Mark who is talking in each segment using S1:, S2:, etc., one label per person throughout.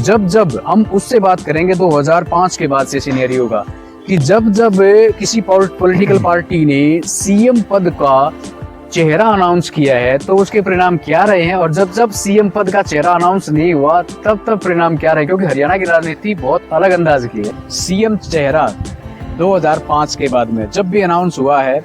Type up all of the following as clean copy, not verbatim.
S1: जब जब हम उससे बात करेंगे 2005 के बाद से सिनेरियो का, कि जब जब किसी पॉलिटिकल पार्टी ने सीएम पद का चेहरा अनाउंस किया है तो उसके परिणाम क्या रहे हैं, और जब जब सीएम पद का चेहरा अनाउंस नहीं हुआ तब तब परिणाम क्या रहे, क्योंकि हरियाणा की राजनीति बहुत अलग अंदाज की है। सीएम चेहरा 2005 के बाद में जब भी अनाउंस हुआ है,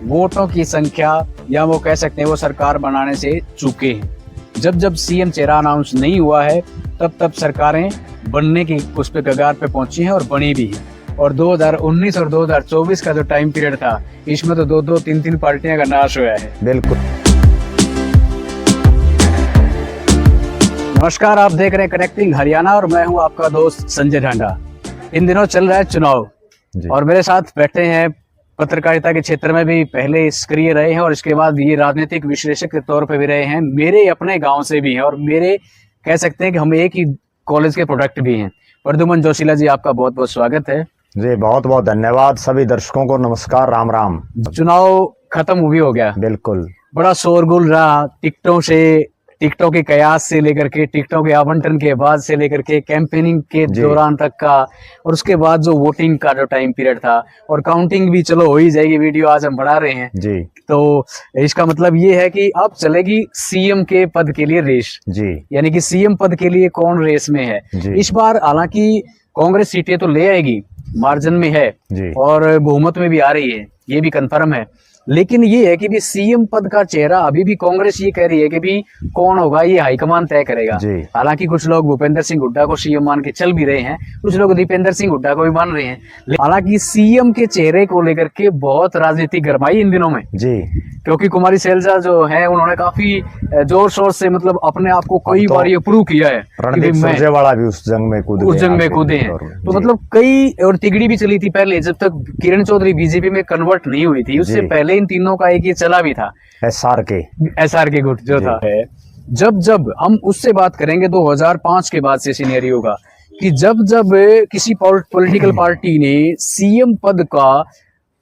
S1: वोटों की संख्या या वो कह सकते हैं वो सरकार बनाने से चूके हैं। जब जब सीएम चेहरा अनाउंस नहीं हुआ है तब तब सरकारें बनने की उस पे कगार पे पहुंची हैं और बनी भी हैं। और 2019 और 2024 का जो टाइम पीरियड था, इसमें तो दो दो तीन तीन पार्टियां का नाश हुआ है।
S2: बिल्कुल।
S1: नमस्कार, आप देख रहे हैं कनेक्टिंग हरियाणा और मैं हूं आपका दोस्त संजय ढांडा। इन दिनों चल रहा है चुनाव और मेरे साथ बैठे हैं पत्रकारिता के क्षेत्र में भी पहले सक्रिय रहे हैं और इसके बाद ये राजनीतिक विश्लेषक के तौर पे भी रहे हैं, मेरे अपने गांव से भी हैं और मेरे कह सकते हैं कि हम एक ही कॉलेज के प्रोडक्ट भी हैं। प्रद्युमन जोशीला जी, आपका बहुत बहुत स्वागत है।
S2: जी बहुत बहुत धन्यवाद। सभी दर्शकों को नमस्कार, राम राम।
S1: चुनाव खत्म भी हो गया,
S2: बिल्कुल।
S1: बड़ा शोरगुल रहा, टिकटों के कयास से लेकर के टिकटों के आवंटन के बाद से लेकर के कैंपेनिंग के दौरान तक का, और उसके बाद जो वोटिंग का जो टाइम पीरियड था, और काउंटिंग भी चलो हो ही जाएगी, वीडियो आज हम बढ़ा रहे हैं
S2: जी।
S1: तो इसका मतलब ये है कि अब चलेगी सीएम के पद के लिए रेस
S2: जी,
S1: यानी कि सीएम पद के लिए कौन रेस में है
S2: जी।
S1: इस बार। हालांकि कांग्रेस सीटें तो ले आएगी, मार्जिन में है
S2: जी।
S1: और बहुमत में भी आ रही है, ये भी कंफर्म है, लेकिन ये है कि भी सीएम पद का चेहरा अभी भी कांग्रेस ये कह रही है कि भी कौन होगा ये हाईकमान तय करेगा। हालांकि कुछ लोग भूपेंद्र सिंह हुड्डा को सीएम मान के चल भी रहे हैं, कुछ लोग दीपेंद्र सिंह हुड्डा को भी मान रहे हैं। हालांकि सीएम के चेहरे को लेकर के बहुत राजनीति गरमाई इन दिनों में जी, क्योंकि कुमारी शैलजा जो है उन्होंने काफी जोर शोर से मतलब अपने आप को कई बार ये प्रूव किया है
S2: रणदीप सुरजेवाला भी उस जंग में कूदे हैं।
S1: तो मतलब कई, और तिगड़ी भी चली थी पहले जब तक किरण चौधरी बीजेपी में कन्वर्ट नहीं हुई थी, उससे पहले इन तीनों का एक ये चला भी था, एसआर के गुट जो था। जब जब हम उससे बात करेंगे 2005 के बाद से सिनेरियो का, कि जब जब किसी पॉलिटिकल पार्टी ने सीएम पद का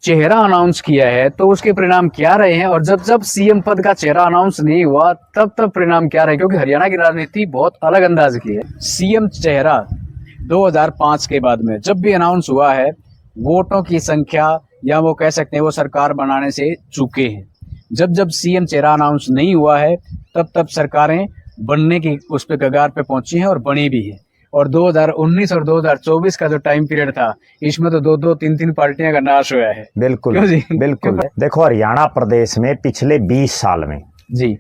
S1: चेहरा अनाउंस किया है तो उसके परिणाम क्या रहे हैं, और जब जब सीएम पद का चेहरा अनाउंस नहीं हुआ तब तब परिणाम क्या रहे, क्योंकि हरियाणा की राजनीति बहुत अलग अंदाज की है। सीएम चेहरा 2005 के बाद में जब भी अनाउंस हुआ है, वोटों की संख्या या वो कह सकते हैं वो सरकार बनाने से चूके हैं। जब जब सीएम चेहरा अनाउंस नहीं हुआ है तब तब सरकारें बनने की उस पे कगार पे पहुंची हैं और बनी भी है। और 2019 और 2024 का जो टाइम पीरियड था, इसमें तो दो दो तीन तीन पार्टियां का नाश हुआ है।
S2: बिल्कुल बिल्कुल। देखो, हरियाणा प्रदेश में पिछले 20 साल में जी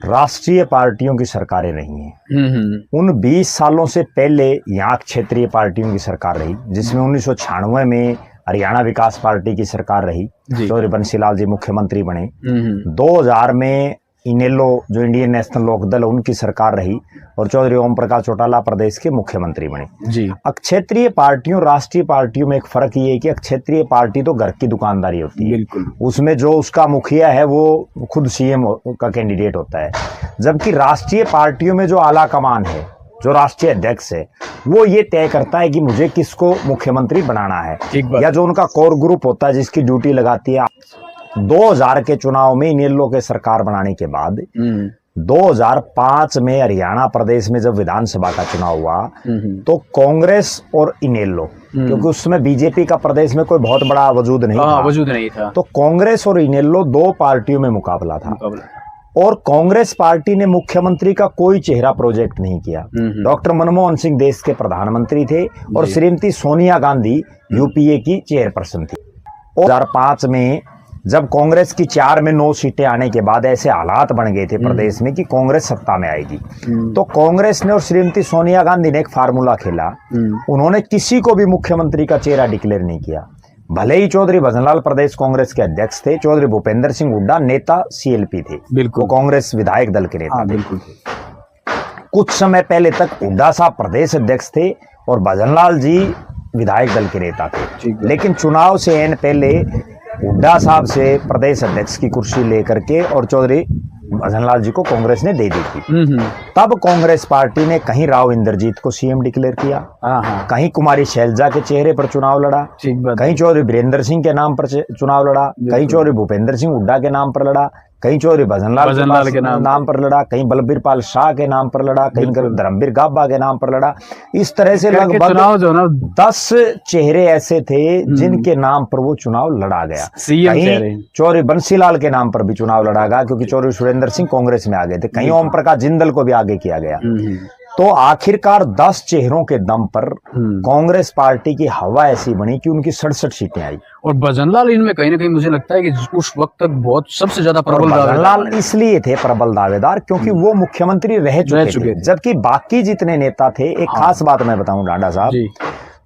S2: राष्ट्रीय पार्टियों की सरकारें रही हैं। उन 20 सालों से पहले यहाँ क्षेत्रीय पार्टियों की सरकार रही, जिसमें 1996 में हरियाणा विकास पार्टी की सरकार रही, चौधरी बंसीलाल जी मुख्यमंत्री बने। 2000 में इनेलो जो इंडियन नेशनल लोकदल उनकी सरकार रही और चौधरी ओम प्रकाश चौटाला प्रदेश के मुख्यमंत्री बने जी। क्षेत्रीय पार्टियों राष्ट्रीय पार्टियों में एक फर्क ये है कि क्षेत्रीय पार्टी तो घर की दुकानदारी होती है, उसमें जो उसका मुखिया है वो खुद सीएम का कैंडिडेट होता है, जबकि राष्ट्रीय पार्टियों में जो आला कमान है, जो राष्ट्रीय अध्यक्ष है, वो ये तय करता है कि मुझे किसको मुख्यमंत्री बनाना है, या जो उनका कोर ग्रुप होता है जिसकी ड्यूटी लगाती है। 2000 के चुनाव में इनेलो के सरकार बनाने के बाद 2005 में हरियाणा प्रदेश में जब विधानसभा का चुनाव हुआ तो कांग्रेस और इनेलो, क्योंकि उसमें बीजेपी का प्रदेश में कोई बहुत बड़ा वजूद नहीं था, तो कांग्रेस और इनेलो दो पार्टियों में मुकाबला था। और कांग्रेस पार्टी ने मुख्यमंत्री का कोई चेहरा प्रोजेक्ट नहीं किया। डॉक्टर मनमोहन सिंह देश के प्रधानमंत्री थे और श्रीमती सोनिया गांधी यूपीए की चेयरपर्सन थी। 2005 में जब कांग्रेस की 4 में 9 सीटें आने के बाद ऐसे हालात बन गए थे प्रदेश में कि कांग्रेस सत्ता में आएगी, तो कांग्रेस ने और श्रीमती सोनिया गांधी ने एक फार्मूला खेला। उन्होंने किसी को भी मुख्यमंत्री का चेहरा डिक्लेयर नहीं किया। भले ही चौधरी भजनलाल प्रदेश कांग्रेस के अध्यक्ष थे, चौधरी भूपेंद्र सिंह हुड्डा नेता सीएलपी थे, वो कांग्रेस विधायक दल के नेता थे। कुछ समय पहले तक हुड्डा साहब प्रदेश अध्यक्ष थे और भजनलाल जी विधायक दल के नेता थे, लेकिन चुनाव से एन पहले हुड्डा साहब से प्रदेश अध्यक्ष की कुर्सी लेकर के और चौधरी भजनलाल जी को कांग्रेस ने दे दी थी। तब कांग्रेस पार्टी ने कहीं राव इंद्रजीत को सीएम डिक्लेयर किया, कहीं कुमारी शैलजा के चेहरे पर चुनाव लड़ा, कहीं चौधरी वीरेंद्र सिंह के नाम पर चुनाव लड़ा, कहीं चौधरी भूपेंद्र सिंह हुड्डा के नाम पर लड़ा, कहीं चौधरी भजनलाल के नाम पर लड़ा, कहीं बलबीर पाल शाह के नाम पर लड़ा, कहीं धर्मवीर गाबा के नाम पर लड़ा। इस तरह से लगभग 10 चेहरे ऐसे थे जिनके नाम पर वो चुनाव लड़ा गया। कहीं चौधरी बंसीलाल के नाम पर भी चुनाव लड़ा गया क्योंकि चौधरी सुरेंद्र सिंह कांग्रेस में आ गए थे, कहीं ओम प्रकाश जिंदल को भी आगे किया गया। तो आखिरकार 10 चेहरों के दम पर कांग्रेस पार्टी की हवा ऐसी बनी कि उनकी 67 सीटें आई।
S1: और भजनलाल इनमें कहीं ना कहीं मुझे लगता है कि उस वक्त तक बहुत सबसे ज्यादा प्रबल
S2: भजनलाल इसलिए थे प्रबल दावेदार क्योंकि वो मुख्यमंत्री रह चुके थे, जबकि बाकी जितने नेता थे। एक खास बात मैं बताऊं डांडा साहब,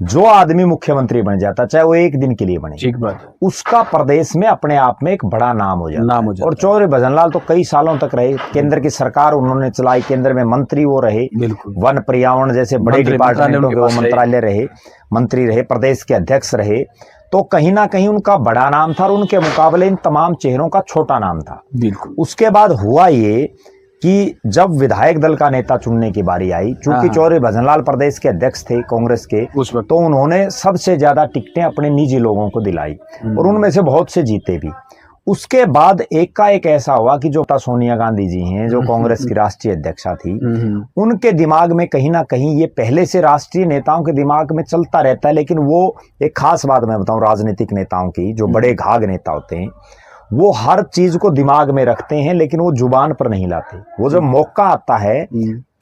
S2: जो आदमी मुख्यमंत्री बन जाता, चाहे वो एक दिन के लिए बने,
S1: ठीक बात,
S2: उसका प्रदेश में अपने आप में एक बड़ा नाम हो जाता। और चौधरी भजनलाल तो कई सालों तक रहे, केंद्र की सरकार उन्होंने चलाई, केंद्र में मंत्री वो रहे, वन पर्यावरण जैसे बड़े डिपार्टमेंटों के वो मंत्रालय रहे, मंत्री रहे, प्रदेश के अध्यक्ष रहे। तो कहीं ना कहीं उनका बड़ा नाम था और उनके मुकाबले इन तमाम चेहरों का छोटा नाम था। बिल्कुल। उसके बाद हुआ ये कि जब विधायक दल का नेता चुनने की बारी आई, चूंकि चौधरी भजनलाल प्रदेश के अध्यक्ष थे कांग्रेस के उस वक्त, तो उन्होंने सबसे ज्यादा टिकटें अपने निजी लोगों को दिलाई और उनमें से बहुत से जीते भी। उसके बाद एक ऐसा हुआ कि जो सोनिया गांधी जी हैं, जो कांग्रेस की राष्ट्रीय अध्यक्षा थी, उनके दिमाग में कहीं ना कहीं ये पहले से राष्ट्रीय नेताओं के दिमाग में चलता रहता है, लेकिन वो एक खास बात मैं बताऊं राजनीतिक नेताओं की, जो बड़े घाघ नेता होते हैं, वो हर चीज को दिमाग में रखते हैं लेकिन वो जुबान पर नहीं लाते। वो जब मौका आता है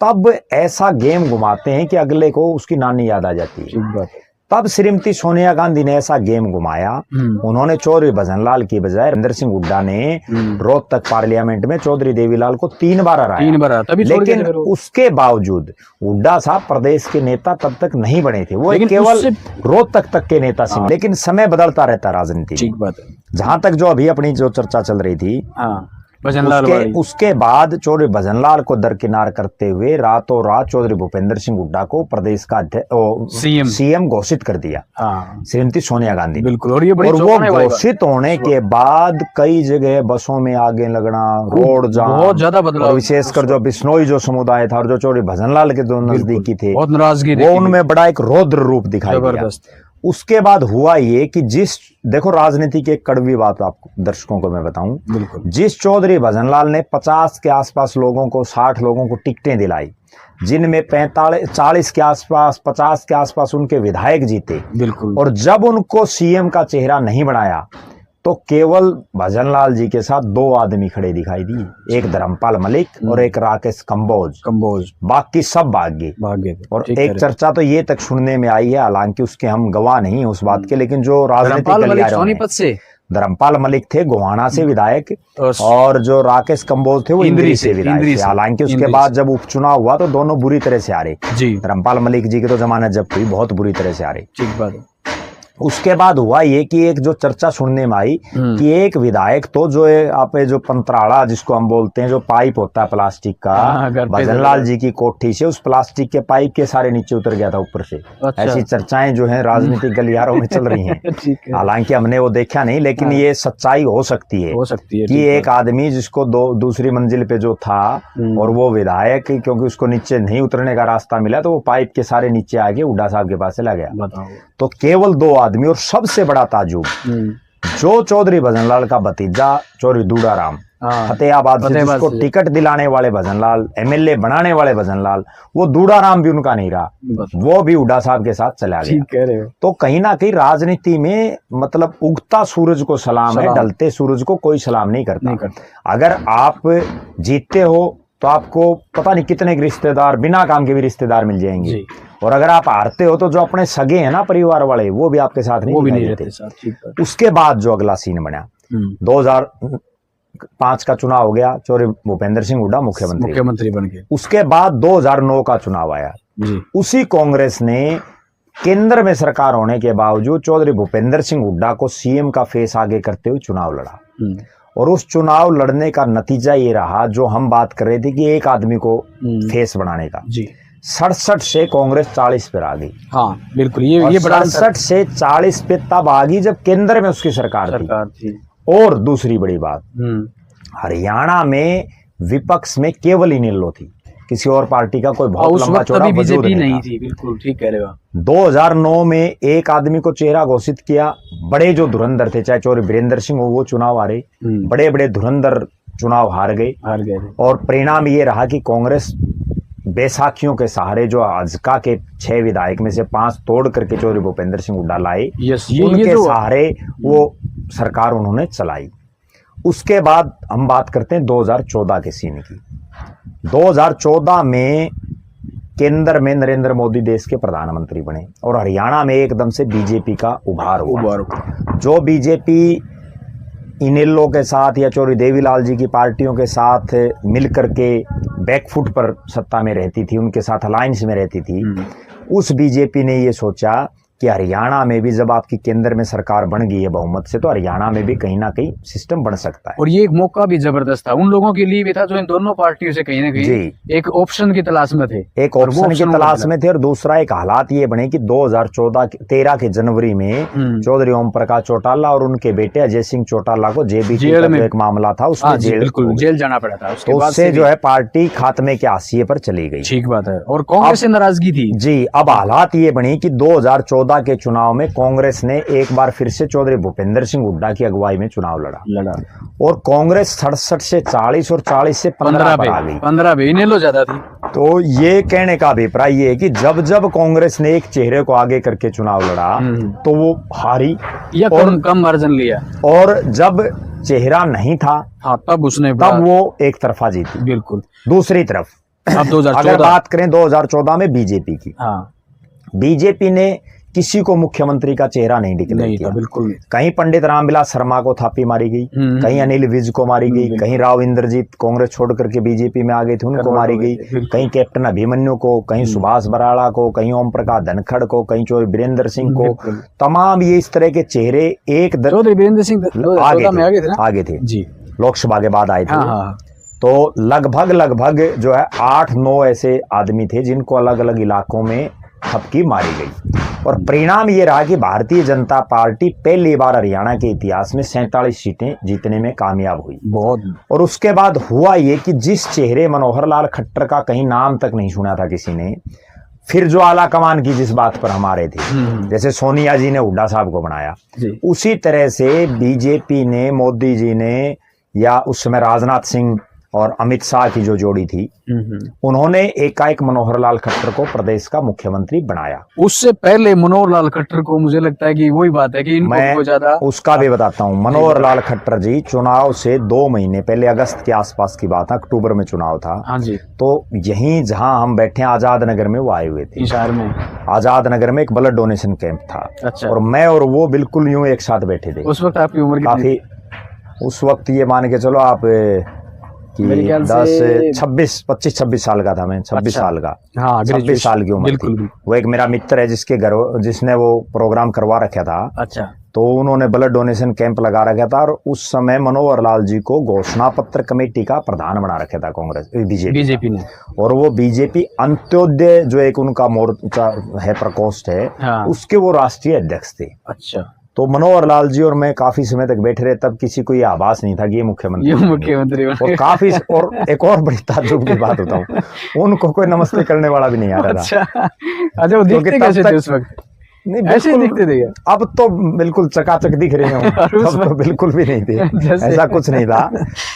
S2: तब ऐसा गेम घुमाते हैं कि अगले को उसकी नानी याद आ जाती है। तब श्रीमती सोनिया गांधी ने ऐसा गेम घुमाया, उन्होंने चौधरी भजनलाल की बजाय रविंदर सिंह हुड्डा ने रोहतक पार्लियामेंट में चौधरी देवीलाल को 3 बार हराया। लेकिन उसके बावजूद हुड्डा साहब प्रदेश के नेता तब तक नहीं बने थे, वो केवल रोहतक तक के नेता से। लेकिन समय बदलता रहता राजनीति में। जहां तक जो अभी अपनी जो चर्चा चल रही थी उसके बाद चौधरी भजनलाल को दरकिनार करते हुए रातों रात चौधरी भूपेंद्र सिंह हुड्डा को प्रदेश का सीएम घोषित कर दिया श्रीमती सोनिया गांधी। बिल्कुल। और वो घोषित होने के बाद कई जगह बसों में आगे लगना, रोड जाम बहुत ज्यादा बदला, विशेषकर जो बिश्नोई जो समुदाय था और जो चौधरी भजनलाल के जो नजदीकी थे, बहुत नाराजगी, वो उनमें बड़ा एक रौद्र रूप दिखाई दिया। उसके बाद हुआ ये कि देखो राजनीति की एक कड़वी बात आपको दर्शकों को मैं बताऊं, जिस चौधरी भजनलाल ने 50 के आसपास लोगों को, 60 लोगों को टिकटें दिलाई, जिनमें 40 के आसपास, 50 के आसपास उनके विधायक जीते, बिल्कुल, और जब उनको सीएम का चेहरा नहीं बनाया तो केवल भजनलाल जी के साथ 2 आदमी खड़े दिखाई दिए, एक धर्मपाल मलिक और एक राकेश कंबोज, बाकी सब भाग गए। और एक चर्चा तो ये तक सुनने में आई है, हालांकि उसके हम गवाह नहीं है उस बात के, लेकिन जो राजनीतिक धर्मपाल मलिक थे गोहाना से विधायक, और जो राकेश कंबोज थे वो इंद्री से विधायक थे। हालांकि उसके बाद जब उपचुनाव हुआ तो दोनों बुरी तरह से हारे। धर्मपाल मलिक जी की तो जमानत जब्त हुई, बहुत बुरी तरह से हारे। ठीक बात। उसके बाद हुआ ये कि एक जो चर्चा सुनने में आई कि एक विधायक तो जो है आप जो पंतराड़ा जिसको हम बोलते हैं, जो पाइप होता है प्लास्टिक का, भजनलाल जी की कोठी से उस प्लास्टिक के पाइप के सारे नीचे उतर गया था ऊपर से। अच्छा। ऐसी चर्चाएं जो है राजनीतिक गलियारों में चल रही हैं। हालांकि हमने वो देखा नहीं, लेकिन ये सच्चाई हो सकती है कि एक आदमी जिसको दूसरी मंजिल पे जो था और वो विधायक क्योंकि उसको नीचे नहीं उतरने का रास्ता मिला तो वो पाइप के सारे नीचे आके हुड्डा साहब के पास चला गया। तो केवल 2 आदमी, और सबसे बड़ा ताजुब जो चौधरी भजनलाल का भतीजा चौधरी दूडाराम फतेहाबाद से जिसको टिकट दिलाने वाले भजनलाल, एमएलए बनाने वाले भजनलाल, वो दूडाराम भी उनका नहीं रहा, वो भी हुड्डा साहब के साथ चला गया। तो कहीं ना कहीं राजनीति में मतलब उगता सूरज को सलाम है, ढलते सूरज को कोई सलाम नहीं करता। अगर आप जीतते हो तो आपको पता नहीं कितने रिश्तेदार, बिना काम के भी रिश्तेदार मिल जाएंगे, और अगर आप हारते हो तो जो अपने सगे हैं ना परिवार वाले, वो भी आपके साथ नहीं रहते। उसके बाद जो अगला सीन बना, 2005 का चुनाव हो गया, चौधरी भूपेंद्र सिंह हुड्डा मुख्यमंत्री बन गए। उसके बाद 2009 का चुनाव आया, उसी कांग्रेस ने केंद्र में सरकार होने के बावजूद चौधरी भूपेंद्र सिंह हुड्डा को सीएम का फेस आगे करते हुए चुनाव लड़ा, और उस चुनाव लड़ने का नतीजा ये रहा जो हम बात कर रहे थे कि एक आदमी को फेस बनाने का। 67 से कांग्रेस 40 पर आ गई। हाँ बिल्कुल, ये बड़ा 67 से 40 पे तब आ गई जब केंद्र में उसकी सरकार थी। और दूसरी बड़ी बात, हरियाणा में विपक्ष में केवल इनेलो थी, किसी और पार्टी का कोई बहुत लंबा चौड़ा वजूद नहीं थी। बिल्कुल ठीक कह रहे हो। 2009 में एक आदमी को चेहरा घोषित किया, बड़े जो धुरंधर थे, चाहे चौधरी वीरेंद्र सिंह हो वो चुनाव हारे, बड़े बड़े धुरंधर चुनाव हार गए और परिणाम ये रहा कि कांग्रेस बैसाखियों के सहारे जो अजका के 6 विधायक में से 5 तोड़ करके चौधरी भूपेंद्र सिंह हुड्डा लाए, उनके सहारे वो सरकार उन्होंने चलाई। उसके बाद हम बात करते हैं 2014 के सीन की। 2014 में केंद्र में नरेंद्र मोदी देश के प्रधानमंत्री बने और हरियाणा में एकदम से बीजेपी का उभार हुआ। जो बीजेपी इनेलो के साथ या चौधरी देवीलाल जी की पार्टियों के साथ मिलकर के बैकफुट पर सत्ता में रहती थी, उनके साथ अलायंस में रहती थी, उस बीजेपी ने ये सोचा कि हरियाणा में भी जब आपकी केंद्र में सरकार बन गई है बहुमत से, तो हरियाणा में भी कहीं ना कहीं सिस्टम बन सकता है।
S1: और ये एक मौका भी जबरदस्त था उन लोगों के लिए भी था जो इन दोनों पार्टियों से कहीं ना कहीं एक ऑप्शन की तलाश में थे,
S2: एक ऑप्शन की तलाश में थे। और दूसरा एक हालात ये बने कि 2013 के जनवरी में चौधरी ओम प्रकाश चौटाला और उनके बेटे अजय सिंह चौटाला को जेबीटी का जो एक मामला था उसमें
S1: जेल जाना पड़ा था।
S2: तो उससे जो है पार्टी खात्मे के हाशिए पर चली गई।
S1: ठीक बात है। और कांग्रेस से नाराजगी थी
S2: जी। अब हालात ये बनी कि 2014 के चुनाव में कांग्रेस ने एक बार फिर से चौधरी भूपेंद्र सिंह हुड्डा की अगुवाई में चुनाव लड़ा और कांग्रेस 67 से 40 और 40 से 15 पर आ गई।
S1: 15 पे इनेलो ज्यादा थी।
S2: तो ये कहने का अभिप्राय ये है कि जब जब कांग्रेस ने एक चेहरे को आगे करके चुनाव लड़ा तो वो हारी
S1: या कम मार्जिन लिया, और
S2: जब चेहरा नहीं था तब वो एक तरफा जीती।
S1: बिल्कुल।
S2: दूसरी तरफ
S1: अब 2014
S2: अगर बात करें 2014 में बीजेपी की, बीजेपी ने किसी को मुख्यमंत्री का चेहरा नहीं डिक्लेयर किया।
S1: बिल्कुल।
S2: कहीं पंडित रामविलास शर्मा को थापी मारी गई, कहीं अनिल विज को मारी गई, कहीं राव इंद्रजीत कांग्रेस छोड़ करके बीजेपी में आ गए थे उनको मारी गई, कहीं कैप्टन अभिमन्यु को, कहीं सुभाष बराड़ा को, कहीं ओम प्रकाश धनखड़ को, कहीं चौधरी वीरेंद्र सिंह को। तमाम ये इस तरह के चेहरे एक
S1: चौधरी वीरेंद्र सिंह
S2: आगे थे जी, लोकसभा के बाद आए थे। तो लगभग जो है 8-9 ऐसे आदमी थे जिनको अलग अलग इलाकों में थपकी मारी गई। और परिणाम ये रहा कि भारतीय जनता पार्टी पहली बार हरियाणा के इतिहास में 47 सीटें जीतने में कामयाब हुई। बहुत। और उसके बाद हुआ ये कि जिस चेहरे मनोहर लाल खट्टर का कहीं नाम तक नहीं सुना था किसी ने, फिर जो आला कमान की जिस बात पर हम आ रहे थे, जैसे सोनिया जी ने हुड्डा साहब को बनाया, उसी तरह से बीजेपी ने, मोदी जी ने, या उस समय राजनाथ सिंह और अमित शाह की जो जोड़ी थी, उन्होंने एकाएक मनोहर लाल खट्टर को प्रदेश का मुख्यमंत्री बनाया।
S1: उससे पहले मनोहर लाल खट्टर को, मुझे लगता है कि वही बात है कि
S2: मैं ज्यादा उसका भी बताता हूँ। मनोहर लाल खट्टर जी चुनाव से 2 महीने पहले, अगस्त के आसपास की बात है, अक्टूबर में चुनाव था।
S1: हाँ जी।
S2: तो यहीं जहां हम बैठे आजाद नगर में वो आए हुए थे।
S1: शहर में
S2: आजाद नगर में एक ब्लड डोनेशन कैंप था।
S1: अच्छा।
S2: और मैं और वो बिल्कुल यूं एक साथ बैठे थे।
S1: उस वक्त आपकी उम्र
S2: काफी, उस वक्त ये मान के चलो आप कि 25-26 साल का था मैं, 26 साल का। हाँ, 26 साल की उम्र थी। वो एक मेरा मित्र है जिसने वो प्रोग्राम करवा रखा था।
S1: अच्छा।
S2: तो उन्होंने ब्लड डोनेशन कैंप लगा रखा था और उस समय मनोहर लाल जी को घोषणा पत्र कमेटी का प्रधान बना रखा था कांग्रेस बीजेपी ने। और वो बीजेपी अंत्योदय जो एक उनका मोर्चा है, प्रकोष्ठ है, उसके वो राष्ट्रीय अध्यक्ष थे। अच्छा। तो मनोहर लाल जी और मैं काफी समय तक बैठे रहे, तब किसी को ये आभास नहीं था कि ये मुख्यमंत्री और काफी, और एक और बड़ी ताज्जुब की बात होता हूँ, उनको कोई नमस्ते करने वाला भी नहीं आ रहा था। अच्छा, वो दिखते कैसे थे उस वक्त? नहीं, ऐसे दिखते थे। अब तो बिल्कुल चकाचक दिख रहे हैं, तब तो बिल्कुल भी नहीं थे, ऐसा कुछ नहीं था।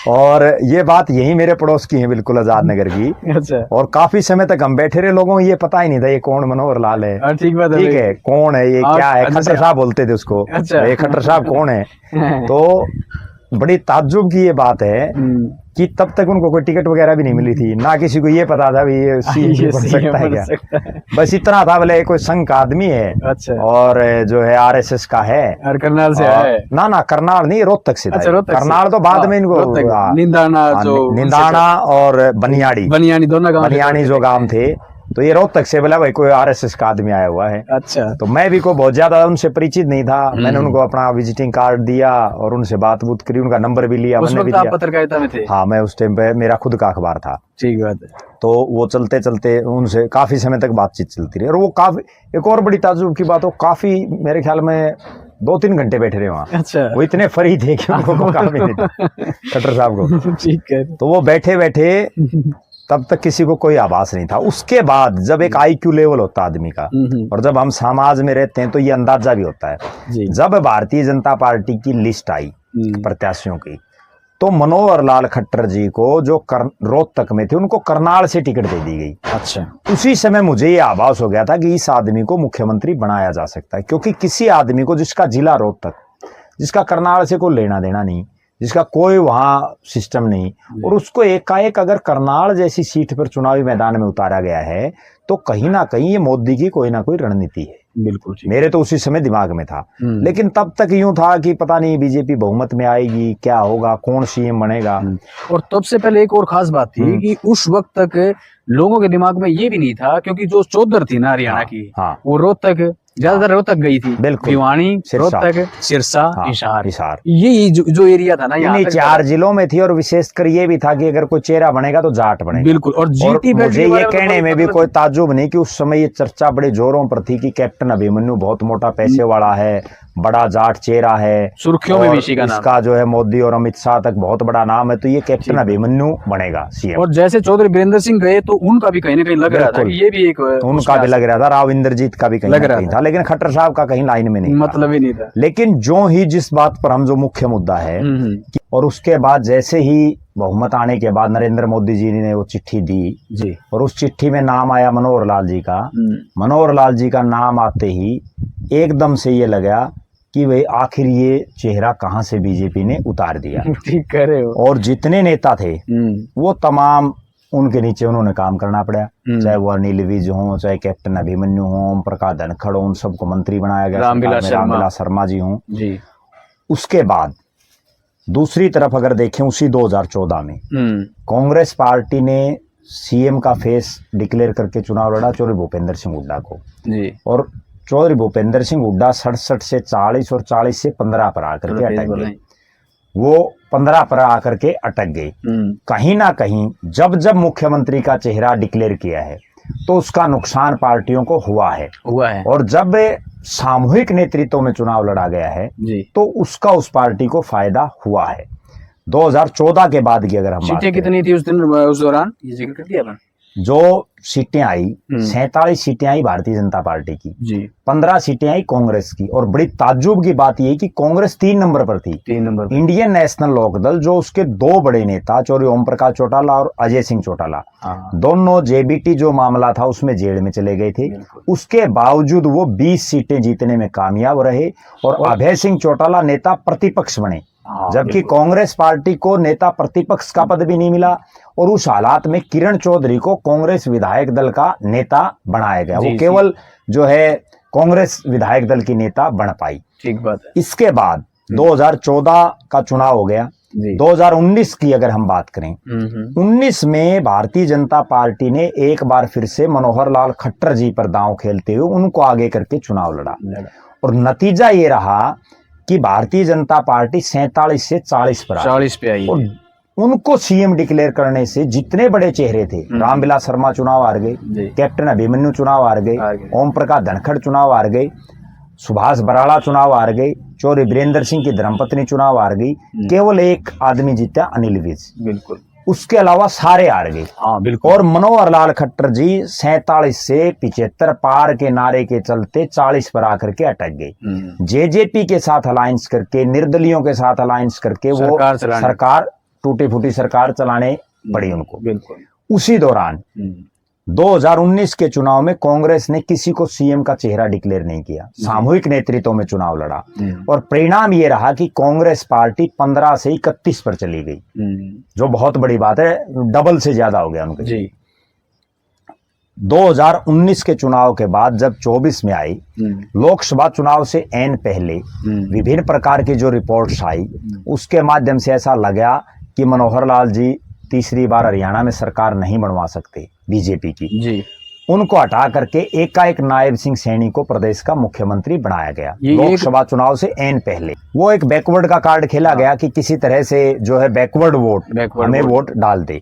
S2: और ये बात यही मेरे पड़ोस की है, बिल्कुल आजाद नगर की। अच्छा। और काफी समय तक हम बैठे रहे, लोगों को ये पता ही नहीं था ये कौन मनोहर लाल है। ठीक है, कौन है ये, क्या है, खट्टर साहब बोलते थे उसको। ये खट्टर साहब कौन है? तो बड़ी ताज्जुब की ये बात है कि तब तक उनको कोई टिकट वगैरह भी नहीं मिली थी, ना किसी को ये पता था भी ये सीएम बन सकता है क्या। बस इतना था, बोले कोई संघ का आदमी है। अच्छा। और जो है आरएसएस का है, और करनाल से है। ना करनाल नहीं, रोहतक से था। करनाल तो बाद में इनको, निंदाना और बनियानी दोनों गांव, बनियानी जो गांव थे, तो ये रोहतक से बोला भाई कोई आरएसएस का आदमी आया हुआ है। अच्छा। तो मैं भी को बहुत ज्यादा उनसे परिचित नहीं था, मैंने उनको अपना विजिटिंग कार्ड दिया और उनसे बात करी, उनका नंबर भी लिया। उस वक्त आप पत्रकारिता में थे? हाँ, मैं उस टाइम पे मेरा खुद का अखबार था। ठीक बात है। तो वो चलते चलते उनसे काफी समय तक बातचीत चलती रही। और वो काफी, एक और बड़ी ताज्जुब की बात हो, काफी मेरे ख्याल में 2-3 घंटे बैठे रहे वहाँ। अच्छा। वो इतने फ्री थे कि उनको काम ही नहीं था खट्टर साहब को। ठीक है। तो वो बैठे बैठे तब तक किसी को कोई आभास नहीं था। उसके बाद जब एक IQ लेवल होता है आदमी का, और जब हम समाज में रहते हैं तो ये अंदाजा भी होता है। जब भारतीय जनता पार्टी की लिस्ट आई प्रत्याशियों की, तो मनोहर लाल खट्टर जी को जो रोहतक में थे उनको करनाल से टिकट दे दी गई।
S1: अच्छा।
S2: उसी समय मुझे ये आभास हो गया था कि इस आदमी को मुख्यमंत्री बनाया जा सकता है, क्योंकि किसी आदमी को जिसका जिला रोहतक, जिसका करनाल से कोई लेना देना नहीं, जिसका कोई वहां सिस्टम नहीं, और उसको एकाएक अगर करनाल जैसी सीट पर चुनावी मैदान में उतारा गया है तो कहीं ना कहीं ये मोदी की कोई ना कोई रणनीति है।
S1: बिल्कुल
S2: मेरे तो उसी समय दिमाग में था, लेकिन तब तक यूं था कि पता नहीं बीजेपी बहुमत में आएगी, क्या होगा, कौन सीएम बनेगा।
S1: और तब से पहले एक और खास बात थी कि उस वक्त तक लोगों के दिमाग में ये भी नहीं था, क्योंकि जो चौधर थी ना हरियाणा की, वो रोहतक, ज्यादातर रोहतक गई थी, भिवानी, रोहतक, सिरसा, हिसार, यही जो एरिया था ना,
S2: यहाँ 4 जिलों में थी। और विशेषकर ये भी था कि अगर कोई चेहरा बनेगा तो जाट बनेगा।
S1: बिल्कुल। और जीती
S2: मुझे ये कहने में भी कोई ताज्जुब नहीं कि उस समय ये चर्चा बड़े जोरों पर थी कि कैप्टन अभिमन्यु बहुत मोटा पैसे वाला है, बड़ा जाट चेहरा है,
S1: सुर्खियों में भी
S2: इसका जो है मोदी और अमित शाह तक बहुत बड़ा नाम है, तो ये कैप्टन अभिमन्यु बनेगा सीएम।
S1: और जैसे चौधरी वीरेंद्र सिंह गए तो उनका भी कहीं ना कहीं लग रहा था कि ये भी एक,
S2: उनका भी लग रहा था, राव इंद्रजीत का भी कहीं लग रहा था, लेकिन खट्टर साहब का कहीं लाइन में नहीं,
S1: मतलब ही नहीं था।
S2: लेकिन जो ही जिस बात पर हम, जो मुख्य मुद्दा है, और उसके बाद जैसे ही बहुमत आने के बाद नरेंद्र मोदी जी ने वो चिट्ठी दी जी, और उस चिट्ठी में नाम आया मनोहर लाल जी का। मनोहर लाल जी का नाम आते ही एकदम से ये लगा कि भाई आखिर ये चेहरा कहां से बीजेपी ने उतार दिया।
S1: ठीक कह रहे हो।
S2: और जितने नेता थे वो तमाम उनके नीचे उन्होंने काम करना पड़ा, चाहे वो अनिल विज हो, चाहे कैप्टन अभिमन्यु हो, ओम प्रकाश धनखड़ हो, उन सबको मंत्री बनाया गया, रामविलास शर्मा जी हों जी। उसके बाद दूसरी तरफ अगर देखें, उसी 2014 में कांग्रेस पार्टी ने सीएम का फेस डिक्लेयर करके चुनाव लड़ा चौधरी भूपेंद्र सिंह हुड्डा को जी। और चौधरी भूपेंद्र सिंह हुड्डा 67 से 40 और 40 से 15 पर आकर के अटक गए। वो 15 पर आकर के अटक गए। कहीं ना कहीं जब जब मुख्यमंत्री का चेहरा डिक्लेयर किया है तो उसका नुकसान पार्टियों को हुआ है। और जब सामूहिक नेतृत्व में चुनाव लड़ा गया है जी, तो उसका उस पार्टी को फायदा हुआ है। 2014 के बाद की अगर हम
S1: सीटें कितनी थी उस दिन, उस दौरान ये जिक्र कर दिया था?
S2: जो सीटें आई 47 सीटें आई भारतीय जनता पार्टी की जी, 15 सीटें आई कांग्रेस की। और बड़ी ताज्जुब की बात यह कि कांग्रेस 3 नंबर पर थी। 3 नंबर। इंडियन नेशनल लोकदल, जो उसके 2 बड़े नेता चौधरी ओम प्रकाश चौटाला और अजय सिंह चौटाला, दोनों जेबीटी जो मामला था उसमें जेल में चले गए थे। उसके बावजूद वो 20 सीटें जीतने में कामयाब रहे और अभय सिंह चौटाला नेता प्रतिपक्ष बने, जबकि कांग्रेस पार्टी को नेता प्रतिपक्ष का पद भी नहीं मिला। और उस हालात में किरण चौधरी को कांग्रेस विधायक दल का नेता बनाया गया। वो केवल जो है कांग्रेस विधायक दल की नेता बन पाई।
S1: ठीक बात है।
S2: इसके बाद 2014 का चुनाव हो गया। 2019 की अगर हम बात करें, 19 में भारतीय जनता पार्टी ने एक बार फिर से मनोहर लाल खट्टर जी पर दांव खेलते हुए उनको आगे करके चुनाव लड़ा। और नतीजा ये रहा कि भारतीय जनता पार्टी 47 से 40 पर
S1: 40 पे आई।
S2: और उनको सीएम डिक्लेयर करने से जितने बड़े चेहरे थे, रामविलास शर्मा चुनाव हार गए, कैप्टन अभिमन्यु चुनाव हार गए, ओम प्रकाश धनखड़ चुनाव हार गए, सुभाष बराड़ा चुनाव हार गए, चौधरी वीरेंद्र सिंह की धर्मपत्नी चुनाव हार गई, केवल एक आदमी जीता अनिल विज।
S1: बिल्कुल।
S2: उसके अलावा सारे हार गए।
S1: हाँ बिल्कुल।
S2: और मनोहर लाल खट्टर जी 47 से 75 पार के नारे के चलते 40 पर आकर के अटक गए। जेजेपी के साथ अलायंस करके, निर्दलियों के साथ अलायंस करके वो सरकार, टूटी फूटी सरकार चलाने पड़ी उनको।
S1: बिल्कुल।
S2: उसी दौरान 2019 के चुनाव में कांग्रेस ने किसी को सीएम का चेहरा डिक्लेयर नहीं किया, सामूहिक नेतृत्व में चुनाव लड़ा। और परिणाम ये रहा कि कांग्रेस पार्टी 15 से 31 पर चली गई, जो बहुत बड़ी बात है, डबल से ज्यादा हो गया उनके जी। 2019 के चुनाव के बाद जब 24 में आई, लोकसभा चुनाव से एन पहले विभिन्न प्रकार की जो रिपोर्ट्स आई, उसके माध्यम से ऐसा लगा कि मनोहर लाल जी तीसरी बार हरियाणा में सरकार नहीं बनवा सकते बीजेपी की जी। उनको हटा करके एकाएक नायब सिंह सैनी को प्रदेश का मुख्यमंत्री बनाया गया। लोकसभा चुनाव से एन पहले वो एक बैकवर्ड का कार्ड खेला गया कि किसी तरह से जो है बैकवर्ड हमें वोट डाल दे।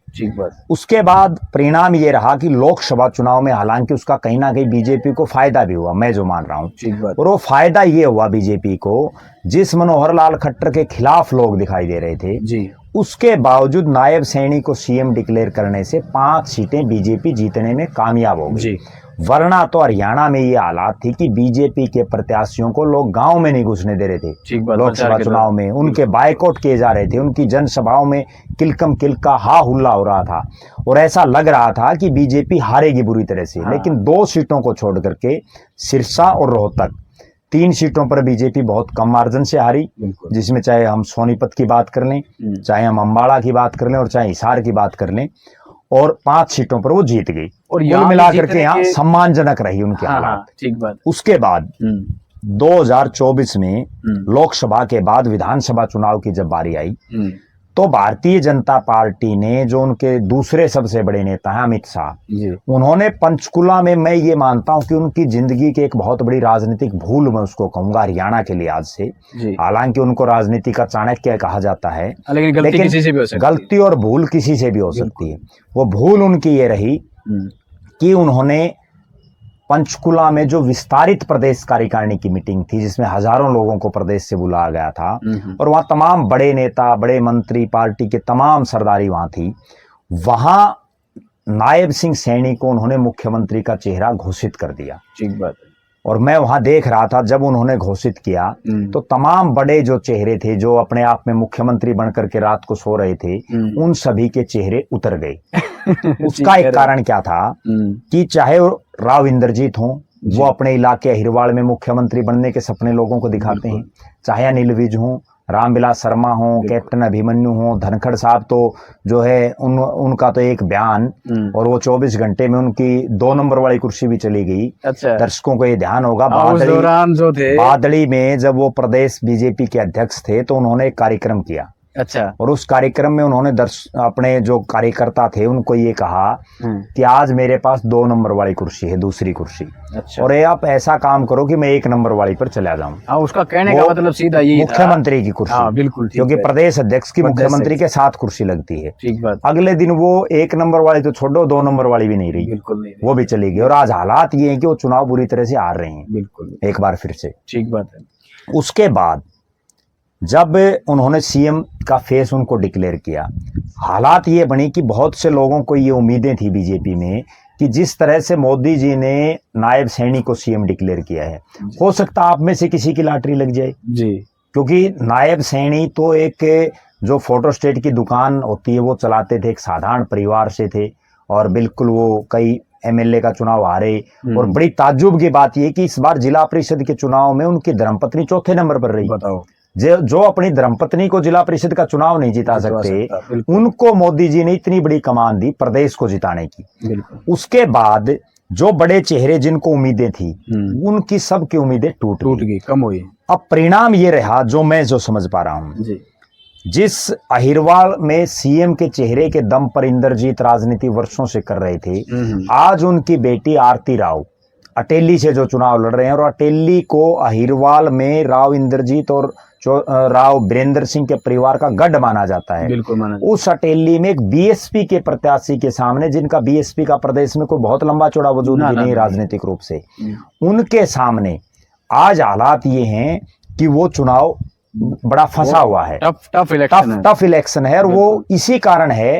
S2: उसके बाद परिणाम ये रहा कि लोकसभा चुनाव में हालांकि उसका कहीं ना कहीं बीजेपी को फायदा भी हुआ, मैं जो मान रहा हूँ। और वो फायदा ये हुआ बीजेपी को, जिस मनोहर लाल खट्टर के खिलाफ लोग दिखाई दे रहे थे जी, उसके बावजूद नायब सैनी को सीएम डिक्लेयर करने से 5 सीटें बीजेपी जीतने में कामयाब हो गई। वरना तो हरियाणा में ये हालात थी कि बीजेपी के प्रत्याशियों को लोग गांव में नहीं घुसने दे रहे थे। लोकसभा चुनाव में उनके बायकॉट किए जा रहे थे, उनकी जनसभाओं में किलकम किलका हा हुल्ला हो रहा था और ऐसा लग रहा था कि बीजेपी हारेगी बुरी तरह से। लेकिन 2 सीटों को छोड़ करके सिरसा और रोहतक 3 सीटों पर बीजेपी बहुत कम मार्जिन से हारी, जिसमें चाहे हम सोनीपत की बात कर लें, चाहे हम अम्बाड़ा की बात कर लें और चाहे हिसार की बात कर लें, और 5 सीटों पर वो जीत गई और कुल मिलाकर के यहाँ सम्मानजनक रही उनकी हालात।
S1: ठीक बात।
S2: उसके बाद 2024 में लोकसभा के बाद विधानसभा चुनाव की जब बारी आई तो भारतीय जनता पार्टी ने, जो उनके दूसरे सबसे बड़े नेता हैं अमित शाह, उन्होंने पंचकुला में, मैं ये मानता हूं कि उनकी जिंदगी की एक बहुत बड़ी राजनीतिक भूल, मैं उसको कहूंगा हरियाणा के लिहाज से, हालांकि उनको राजनीति का चाणक्य कहा जाता है, लेकिन गलती किसी से भी हो सकती है। गलती और भूल किसी से भी हो सकती है। वो भूल उनकी ये रही कि उन्होंने पंचकुला में जो विस्तारित प्रदेश कार्यकारिणी की मीटिंग थी, जिसमें हजारों लोगों को प्रदेश से बुलाया गया था और वहां तमाम बड़े नेता, बड़े मंत्री, पार्टी के तमाम सरदारी वहां थी, वहां नायब सिंह सैनी को उन्होंने मुख्यमंत्री का चेहरा घोषित कर दिया। ठीक बात। और मैं वहां देख रहा था जब उन्होंने घोषित किया तो तमाम बड़े जो चेहरे थे, जो अपने आप में मुख्यमंत्री बनकर के रात को सो रहे थे, उन सभी के चेहरे उतर गए। उसका एक कारण क्या था कि चाहे राव इंद्रजीत हों, वो अपने इलाके अहिरवाड़ में मुख्यमंत्री बनने के सपने लोगों को दिखाते हैं, चाहे अनिल विज हों, रामविलास शर्मा हो, कैप्टन अभिमन्यु हो, धनखड़ साहब तो जो है उनका तो एक बयान और वो 24 घंटे में उनकी 2 नंबर वाली कुर्सी भी चली गई। अच्छा। दर्शकों को ये ध्यान होगा, बादड़ी में जब वो प्रदेश बीजेपी के अध्यक्ष थे तो उन्होंने एक कार्यक्रम किया। अच्छा। और उस कार्यक्रम में उन्होंने अपने जो कार्यकर्ता थे उनको ये कहा कि आज मेरे पास 2 नंबर वाली कुर्सी है, दूसरी कुर्सी। अच्छा। और ये आप ऐसा काम करो कि मैं 1 नंबर वाली पर चला जाऊं। उसका कहने का मतलब सीधा यही मुख्यमंत्री की कुर्सी। बिल्कुल। क्योंकि प्रदेश अध्यक्ष की मुख्यमंत्री के साथ कुर्सी लगती है। ठीक बात। अगले दिन वो 1 नंबर वाली तो छोड़ो, 2 नंबर वाली भी नहीं रही। बिल्कुल नहीं, वो भी चली गई। और आज हालात ये है कि वो चुनाव बुरी तरह से हार रहे हैं। बिल्कुल। एक बार फिर से। ठीक बात है। उसके बाद जब उन्होंने सीएम का फेस उनको डिक्लेयर किया, हालात ये बनी कि बहुत से लोगों को ये उम्मीदें थी बीजेपी में कि जिस तरह से मोदी जी ने नायब सैनी को सीएम डिक्लेयर किया है, हो सकता आप में से किसी की लॉटरी लग जाए जी। क्योंकि नायब सैनी तो एक जो फोटो स्टेट की दुकान होती है वो चलाते थे, एक साधारण परिवार से थे और बिल्कुल वो कई एमएलए का चुनाव हारे। और बड़ी ताज्जुब की बात यह कि इस बार जिला परिषद के चुनाव में उनकी धर्मपत्नी 4थे नंबर पर रही। बताओ, जो अपनी धर्मपत्नी को जिला परिषद का चुनाव नहीं जिता सकते, उनको मोदी जी ने इतनी बड़ी कमान दी प्रदेश को जिताने की। उसके बाद जो बड़े चेहरे जिनको उम्मीदें थी, उनकी सबकी उम्मीदें टूट गई, कम हुई। अब परिणाम ये रहा जो मैं समझ पा रहा हूं, जिस अहिरवाड़ में सीएम के चेहरे के दम पर इंद्रजीत राजनीति वर्षों से कर रहे थे, आज उनकी बेटी आरती राव अटेली से जो चुनाव लड़ रहे हैं, और अटेली को अहिरवाल में राव इंद्रजीत और राव बीरेंद्र सिंह के परिवार का गढ़ माना जाता है। बिल्कुल माना। उस अटेली में एक बीएसपी के प्रत्याशी के सामने, जिनका बीएसपी का प्रदेश में कोई बहुत लंबा चौड़ा वजूद भी नहीं राजनीतिक रूप से, उनके सामने आज हालात ये हैं कि वो चुनाव बड़ा फंसा हुआ है, टफ इलेक्शन है। और वो इसी कारण है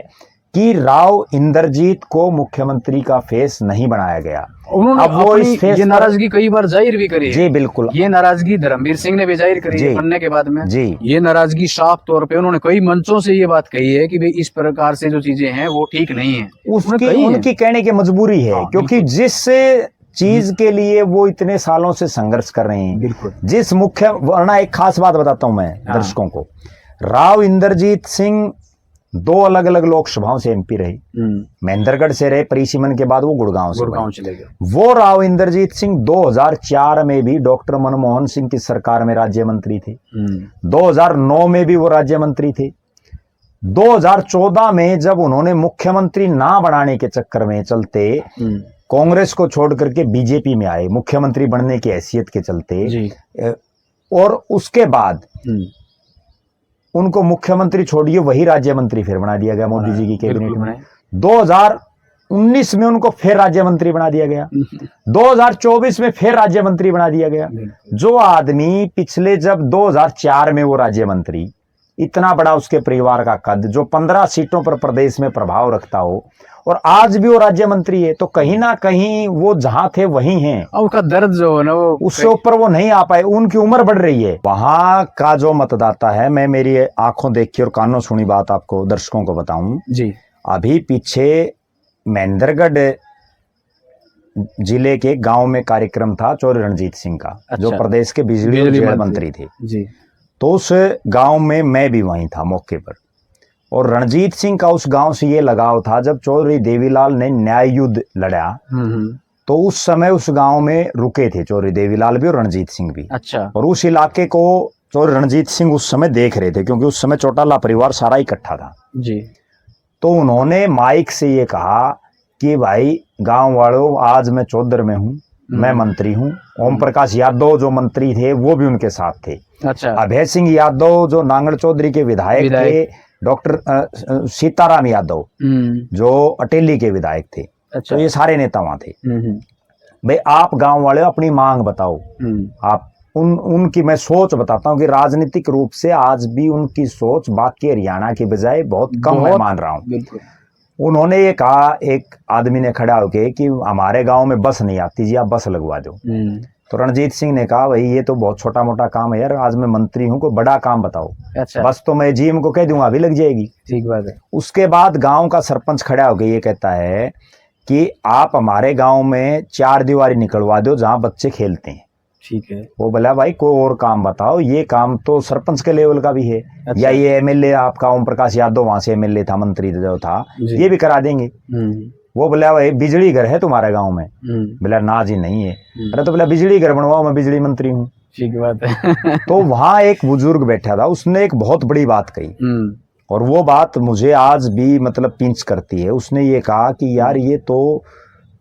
S2: कि राव इंद्रजीत को मुख्यमंत्री का फेस नहीं बनाया गया। उन्होंने अब वो इस फेस ये नाराजगी कई बार जाहिर भी करी है। जी बिल्कुल। ये नाराजगी धर्मवीर सिंह ने भी जाहिर करी है बनने के बाद में। जी। ये नाराजगी साफ तौर पे उन्होंने कई मंचों से ये बात कही है कि भाई इस प्रकार से जो चीजें हैं वो ठीक नहीं है। उनकी कहने की मजबूरी है, क्योंकि जिस चीज के लिए वो इतने सालों से संघर्ष कर रहे हैं, बिल्कुल, जिस मुख्य, वरना एक खास बात बताता हूं मैं दर्शकों को, राव इंद्रजीत सिंह 2 अलग अलग लोकसभाओं से एमपी रहे, महेंद्रगढ़ से रहे, परिसीमन के बाद वो गुड़गांव चले गए। वो राव इंद्रजीत सिंह 2004 में भी डॉक्टर मनमोहन सिंह की सरकार में राज्य मंत्री थे, 2009 में भी वो राज्य मंत्री थे, 2014 में जब उन्होंने मुख्यमंत्री ना बनाने के चक्कर में चलते कांग्रेस को छोड़ करके बीजेपी में आए मुख्यमंत्री बनने की हैसियत के चलते, और उसके बाद उनको मुख्यमंत्री छोड़िए वही राज्य मंत्री फिर बना दिया गया मोदी जी की कैबिनेट में। 2019 में उनको फिर राज्य मंत्री बना दिया गया, 2024 में फिर राज्य मंत्री बना दिया गया। जो आदमी पिछले जब 2004 में वो राज्य मंत्री, इतना बड़ा उसके परिवार का कद, जो 15 सीटों पर प्रदेश में प्रभाव रखता हो, और आज भी वो राज्य मंत्री है, तो कहीं ना कहीं वो जहां थे वहीं हैं।
S1: उनका दर्द जो है ना वो
S2: उससे ऊपर वो नहीं आ पाए, उनकी उम्र बढ़ रही है। वहां का जो मतदाता है, मैं मेरी आंखों देखी और कानों सुनी बात आपको दर्शकों को बताऊं
S1: जी।
S2: अभी पीछे महेंद्रगढ़ जिले के गांव में कार्यक्रम था चौधरी रणजीत सिंह का, जो प्रदेश के बिजली और जेल मंत्री थे
S1: जी।
S2: तो उस गांव में मैं भी वहीं था मौके पर, और रणजीत सिंह का उस गांव से ये लगाव था जब चौधरी देवीलाल ने न्याय युद्ध लड़ा तो उस समय उस गांव में रुके थे चौधरी देवीलाल भी और रणजीत सिंह भी।
S1: अच्छा।
S2: और उस इलाके को चौधरी रणजीत सिंह उस समय देख रहे थे क्योंकि उस समय चौटाला परिवार सारा इकट्ठा था
S1: जी।
S2: तो उन्होंने माइक से ये कहा कि भाई गांव वालों, आज मैं चौधर में हूं, मैं मंत्री हूं। ओम प्रकाश यादव जो मंत्री थे वो भी उनके साथ थे।
S1: अच्छा।
S2: अभय सिंह यादव जो नांगड़ चौधरी के विधायक थे, डॉक्टर सीताराम यादव जो अटेली के विधायक थे। अच्छा। तो ये सारे नेता वहां थे। भाई आप गांव वाले अपनी मांग बताओ, आप उनकी मैं सोच बताता हूँ कि राजनीतिक रूप से आज भी उनकी सोच बाकी हरियाणा की बजाय बहुत कम मैं मान रहा हूँ। उन्होंने ये कहा, एक आदमी ने खड़ा होके कि हमारे गांव में बस नहीं आती जी, आप बस लगवा दो। तो रणजीत सिंह ने कहा भाई ये तो बहुत छोटा मोटा काम है यार, आज मैं मंत्री हूँ, कोई बड़ा काम बताओ। अच्छा। बस तो मैं जीएम को कह दूंगा अभी लग जाएगी। ठीक बात है। उसके बाद गांव का सरपंच खड़ा होकर ये कहता है कि आप हमारे गांव में 4 दीवारी निकलवा दो जहां बच्चे खेलते हैं। ठीक है। वो बोला भाई कोई और काम बताओ, ये काम तो सरपंच के लेवल का भी है। अच्छा। या ये एमएलए आपका ओम प्रकाश यादव वहां से एमएलए था, मंत्री जो था, ये भी करा देंगे। वो बोला भाई बिजली घर है तुम्हारे गांव में? बोला ना जी नहीं है। अरे तो बोला बिजली घर बनवाओ, मैं बिजली मंत्री हूँ। ठीक बात है। तो वहां एक बुजुर्ग बैठा था, उसने एक बहुत बड़ी बात कही और वो बात मुझे आज भी मतलब पिंच करती है। उसने ये कहा कि यार ये तो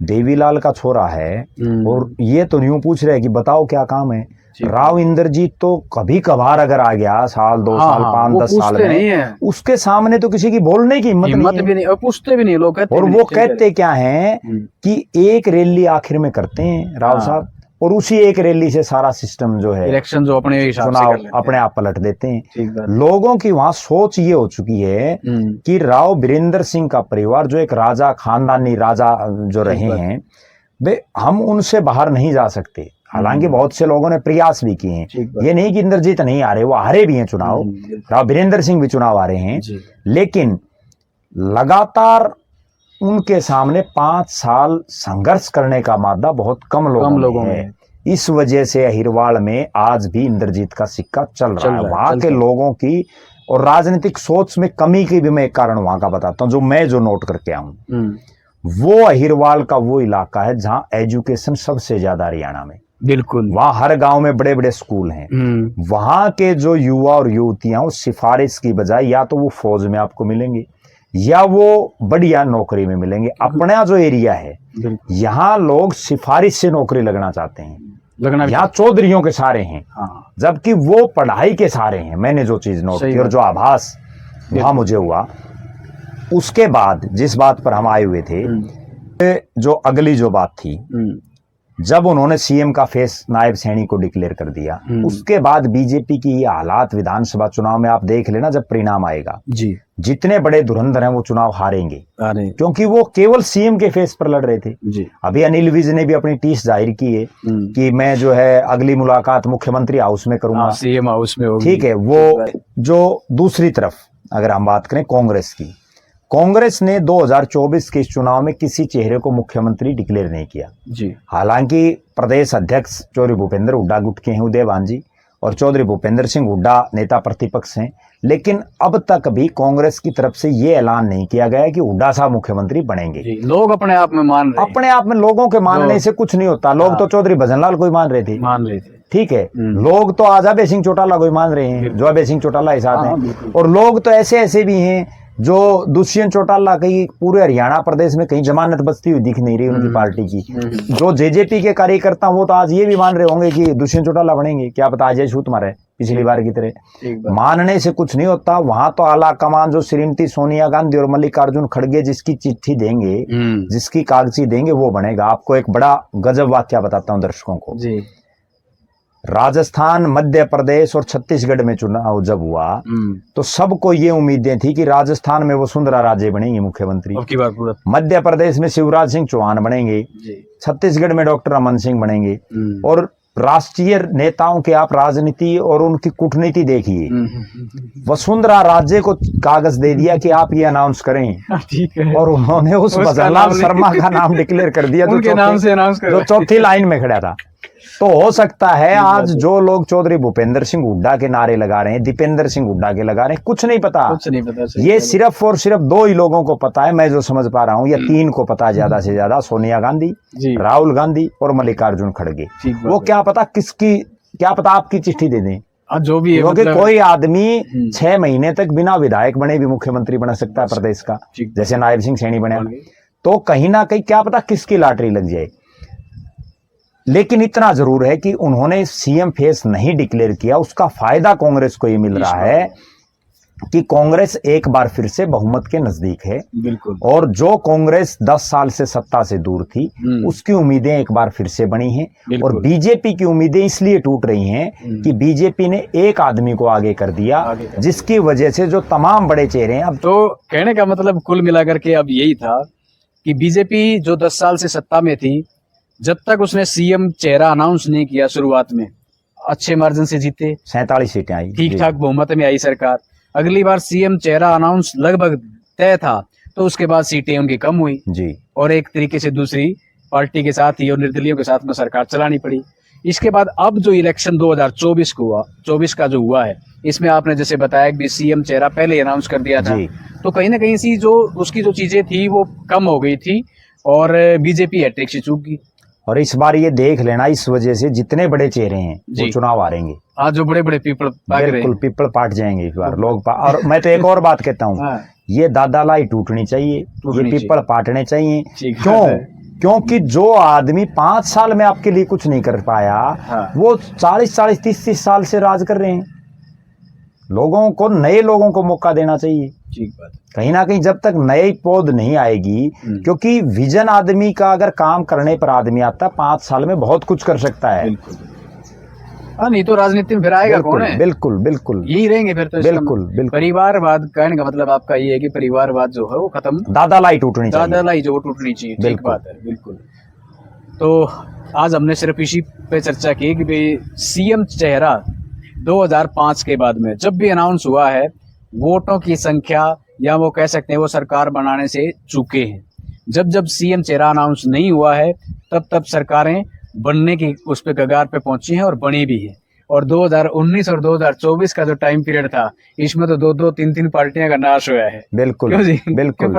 S2: देवीलाल का छोरा है और ये तो यूं पूछ रहे हैं कि बताओ क्या काम है। राव इंद्रजीत तो कभी कभार अगर आ गया, साल 2 साल 5 10 साल में, उसके सामने तो किसी की बोलने की हिम्मत भी नहीं और पूछते भी नहीं लोग। और वो कहते क्या है कि एक रैली आखिर में करते हैं राव साहब, और उसी एक रैली से सारा सिस्टम जो है इलेक्शन जो अपने चुनाव अपने आप पलट देते हैं। लोगों की वहां सोच ये हो चुकी है कि राव बीरेंद्र सिंह का परिवार जो एक राजा, खानदानी राजा जो रहे हैं, वे हम उनसे बाहर नहीं जा सकते। हालांकि बहुत से लोगों ने प्रयास भी किए हैं, ये नहीं कि इंद्रजीत नहीं आ रहे, वो हारे भी हैं चुनाव, राव बीरेंद्र सिंह भी चुनाव आ रहे हैं, लेकिन लगातार उनके सामने 5 साल संघर्ष करने का मादा बहुत कम लोगों में है। इस वजह से अहिरवाड़ में आज भी इंद्रजीत का सिक्का चल रहा है। वहां के लोगों की और राजनीतिक सोच में कमी की भी मैं एक कारण वहां का बताता हूँ, जो मैं नोट करके आऊं। वो अहिरवाड़ का वो इलाका है जहां एजुकेशन सबसे ज्यादा हरियाणा में। बिल्कुल। वहां हर गांव में बड़े बड़े स्कूल हैं। वहां के जो युवा और युवतियां उस सिफारिश की बजाय या तो वो फौज में आपको मिलेंगे या वो बढ़िया नौकरी में मिलेंगे। अपना जो एरिया है यहाँ लोग सिफारिश से नौकरी लगना चाहते हैं, यहाँ चौधरियों के सहारे हैं। हाँ। जबकि वो पढ़ाई के सहारे हैं। मैंने जो चीज नोट की और जो आभास वहां मुझे हुआ, उसके बाद जिस बात पर हम आए हुए थे, जो अगली जो बात थी, जब उन्होंने सीएम का फेस नायब सैनी को डिक्लेयर कर दिया, उसके बाद बीजेपी की ये हालात विधानसभा चुनाव में आप देख लेना, जब परिणाम आएगा जी, जितने बड़े धुरंधर हैं वो चुनाव हारेंगे, क्योंकि वो केवल सीएम के फेस पर लड़ रहे थे जी। अभी अनिल विज ने भी अपनी टीस जाहिर की है कि मैं जो है अगली मुलाकात मुख्यमंत्री हाउस में करूंगा, सीएम हाउस में होगी। ठीक है। वो जो दूसरी तरफ अगर हम बात करें कांग्रेस की, कांग्रेस ने 2024 के इस चुनाव में किसी चेहरे को मुख्यमंत्री डिक्लेयर नहीं किया जी। हालांकि प्रदेश अध्यक्ष चौधरी भूपेंद्र हुड्डा गुट के हैं, उदयवान जी, और चौधरी भूपेंद्र सिंह हुड्डा नेता प्रतिपक्ष हैं, लेकिन अब तक भी कांग्रेस की तरफ से ये ऐलान नहीं किया गया कि हुड्डा साहब मुख्यमंत्री बनेंगे। लोग अपने आप में मान रहे हैं। अपने आप में लोगों के मानने से कुछ नहीं होता। लोग तो चौधरी भजनलाल को ही मान रहे थे। ठीक है। लोग तो आज अभय सिंह चौटाला को ही मान रहे हैं, जो अभय सिंह चौटाला के साथ हैं, और लोग तो ऐसे ऐसे भी हैं जो दुष्यंत चौटाला कहीं पूरे हरियाणा प्रदेश में कहीं जमानत बचती हुई दिख नहीं रही उनकी पार्टी की। जो जेजेपी के कार्यकर्ता वो तो आज ये भी मान रहे होंगे कि दुष्यंत चौटाला बनेंगे, क्या पता अजय छूत मारे पिछली बार की तरह। मानने से कुछ नहीं होता। वहां तो आला कमान जो श्रीमती सोनिया गांधी और मल्लिकार्जुन खड़गे जिसकी चिट्ठी देंगे, जिसकी कागजी देंगे, वो बनेगा। आपको एक बड़ा गजब वाक्य बताता हूँ दर्शकों को। राजस्थान, मध्य प्रदेश और छत्तीसगढ़ में चुनाव जब हुआ तो सबको ये उम्मीदें थी कि राजस्थान में वसुंधरा राजे बनेंगे मुख्यमंत्री, मध्य प्रदेश में शिवराज सिंह चौहान बनेंगे, छत्तीसगढ़ में डॉक्टर रमन सिंह बनेंगे। और राष्ट्रीय नेताओं के आप राजनीति और उनकी कूटनीति देखिए, वसुंधरा राजे को कागज दे दिया कि आप ये अनाउंस करें, ठीक है, और उन्होंने उस भजनलाल शर्मा का नाम डिक्लेयर कर दिया जो चौथी लाइन में खड़ा था। तो हो सकता है आज जो लोग चौधरी भूपेंद्र सिंह हुड्डा के नारे लगा रहे हैं, दीपेंद्र सिंह हुड्डा के लगा रहे हैं, कुछ नहीं पता, ये सिर्फ और सिर्फ दो ही लोगों को पता है, मैं जो समझ पा रहा हूँ, या तीन को पता है ज्यादा से ज्यादा, सोनिया गांधी, राहुल गांधी और मल्लिकार्जुन खड़गे। वो क्या पता आपकी चिट्ठी दे दें,
S1: जो भी है,
S2: क्योंकि कोई आदमी 6 महीने तक बिना विधायक बने भी मुख्यमंत्री बन सकता है प्रदेश का, जैसे नायब सिंह सैनी बने। तो कहीं ना कहीं क्या पता किसकी लॉटरी लग जाए। लेकिन इतना जरूर है कि उन्होंने सीएम फेस नहीं डिक्लेयर किया, उसका फायदा कांग्रेस को ये मिल रहा है कि कांग्रेस एक बार फिर से बहुमत के नजदीक है।
S1: बिल्कुल।
S2: और जो कांग्रेस 10 साल से सत्ता से दूर थी, उसकी उम्मीदें एक बार फिर से बनी हैं। और बीजेपी की उम्मीदें इसलिए टूट रही हैं कि बीजेपी ने एक आदमी को आगे कर दिया, जिसकी वजह से जो तमाम बड़े चेहरे हैं। अब
S1: तो कहने का मतलब कुल मिलाकर के अब यही था कि बीजेपी जो 10 साल से सत्ता में थी, जब तक उसने सीएम चेहरा अनाउंस नहीं किया, शुरुआत में अच्छे मार्जिन से जीते,
S2: 47 सीटें आई,
S1: ठीक ठाक बहुमत में आई सरकार। अगली बार सीएम चेहरा अनाउंस लगभग तय था, तो उसके बाद सीटें उनकी कम हुई
S2: जी,
S1: और एक तरीके से दूसरी पार्टी के साथ ही और निर्दलीयों के साथ में सरकार चलानी पड़ी। इसके बाद अब जो इलेक्शन 2024 को हुआ, 24 का जो हुआ है, इसमें आपने जैसे बताया कि सीएम चेहरा पहले अनाउंस कर दिया था, तो कहीं ना कहीं सी जो उसकी जो चीजें थी वो कम हो गई थी और बीजेपी हैट्रिक से चूक गई।
S2: और इस बार ये देख लेना, इस वजह से जितने बड़े चेहरे हैं वो चुनाव हारेंगे।
S1: हाँ, जो बड़े बड़े पीपल
S2: बिल्कुल पीपल पाट जाएंगे इस बार लोग। और मैं तो एक और बात कहता हूँ, ये दादालाई टूटनी चाहिए, ये पीपल पाटने चाहिए। क्योंकि जो आदमी 5 साल में आपके लिए कुछ नहीं कर पाया, वो 40 30 साल से राज कर रहे हैं। लोगों को, नए लोगों को मौका देना चाहिए।
S1: ठीक बात। कहीं
S2: ना कहीं जब तक नई पौध नहीं आएगी, क्योंकि विजन आदमी का अगर काम करने पर आदमी आता है, 5 साल में बहुत कुछ कर सकता है।
S1: हाँ, नहीं तो राजनीति में फिर आएगा कौन है?
S2: बिल्कुल बिल्कुल
S1: यही रहेंगे फिर तो।
S2: बिल्कुल।
S1: परिवारवाद कहने का मतलब आपका ये है कि परिवारवाद जो है वो खत्म,
S2: दादालाई टूटनी चाहिए,
S1: दादालाई जो टूटनी चाहिए। ठीक बात है, बिल्कुल। तो आज हमने सिर्फ इसी पे चर्चा की कि भाई सीएम चेहरा 2005 के बाद में जब भी अनाउंस हुआ है, वोटों की संख्या या वो कह सकते हैं वो सरकार बनाने से चूके हैं। जब जब सीएम चेहरा अनाउंस नहीं हुआ है, तब तब सरकारें बनने की उस पे कगार पे पहुंची हैं और बनी भी है। और 2019 और 2024 का जो टाइम पीरियड था, इसमें तो 2-2, 3-3 पार्टियां का नाश हुआ है।
S2: बिल्कुल
S1: क्यों जी?
S2: बिल्कुल।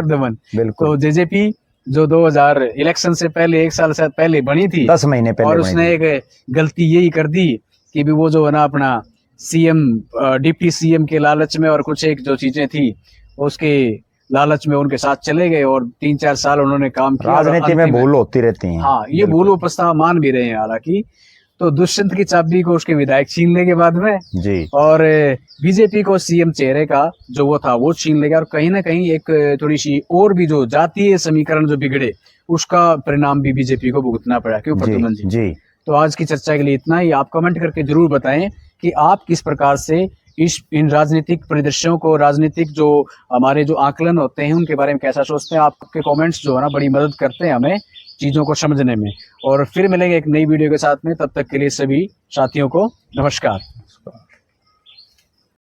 S1: तो जेजेपी जो 2000 इलेक्शन से पहले 1 साल से पहले बनी थी,
S2: 10 महीने पहले,
S1: और उसने एक गलती यही कर दी कि भी वो जो है ना अपना सीएम, डिप्टी सीएम के लालच में और कुछ एक जो चीजें थी उसके लालच में उनके साथ चले गए और 3-4 साल उन्होंने काम किया।
S2: राजनीति में भूल होती रहती है।
S1: हाँ, ये भूल वो प्रस्ताव मान भी रहे हैं हालांकि। तो दुष्यंत की चाबी को उसके विधायक छीनने के बाद में
S2: जी, और
S1: बीजेपी को सीएम चेहरे का जो वो था वो छीन लेगा। और कहीं ना कहीं एक थोड़ी सी और भी जो जातीय समीकरण जो बिगड़े, उसका परिणाम भी बीजेपी को भुगतना पड़ा। क्यों प्रद्युमन जी? तो आज की चर्चा के लिए इतना ही। आप कमेंट करके जरूर बताएं कि आप किस प्रकार से इन राजनीतिक परिदृश्यों को, राजनीतिक जो हमारे जो आकलन होते हैं उनके बारे में कैसा सोचते हैं। आपके कमेंट्स जो है ना बड़ी मदद करते हैं हमें चीज़ों को समझने में। और फिर मिलेंगे एक नई वीडियो के साथ में, तब तक के लिए सभी साथियों को नमस्कार।